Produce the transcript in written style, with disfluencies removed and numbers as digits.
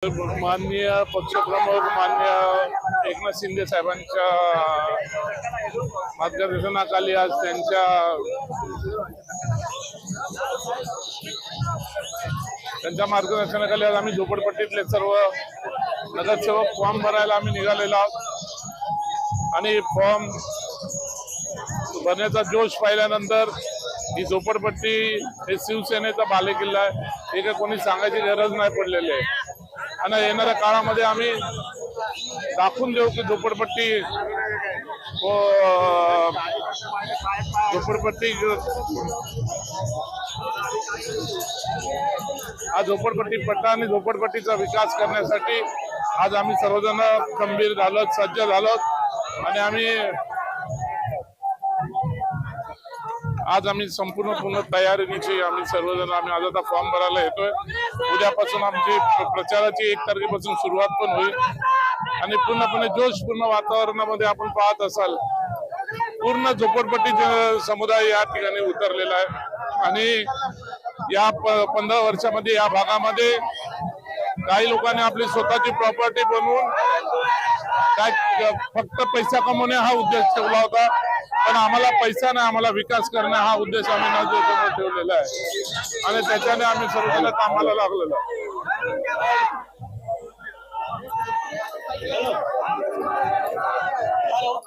माननीय पक्षप्रमुख माननीय एकनाथ शिंदे साहेबांच्या मार्गदर्शनाखाली आज त्यांच्या मार्गदर्शनाखाली आज आम्ही झोपडपट्टीतले सर्व नगरसेवक फॉर्म भरायला आम्ही निघालेलो आहोत आणि फॉर्म भरण्याचा जोश पाहिल्यानंतर ही झोपडपट्टी हे शिवसेनेचा बालेकिल्ला आहे, हे काही कोणी सांगायची गरज नाही पडलेली आहे आणि येणाऱ्या काळामध्ये आम्ही दाखवून देऊ की झोपडपट्टी हा झोपडपट्टी पट्टा आणि झोपडपट्टीचा विकास करण्यासाठी आज आम्ही सर्वजण खंबीर झालो, सज्ज झालो आणि आज आम्ही पूर्ण तयारीनिशी आम्ही सर्वजण आज आता फॉर्म भरायला येतोय। उद्यापासून आमची प्रचाराची 1 तारखेपासून सुरुवात पण होईल आणि पूर्णपणे जोशपूर्ण वातावरणामध्ये आपण पाहत असाल पूर्ण झोपडपट्टी समुदाय या ठिकाणी उतरलेला आहे आणि या 15 वर्षामध्ये या भागामध्ये काही लोकांनी आपली स्वतःची प्रॉपर्टी बनवून काय फक्त पैसा कमवणे हा उद्देश ठेवला होता, पण आम्हाला पैसा नाही, आम्हाला विकास करणे हा उद्देश आम्ही नजरेसमोर ठेवलेला आहे आणि त्याच्याने आम्ही सर्वजण कामाला लागलेलो।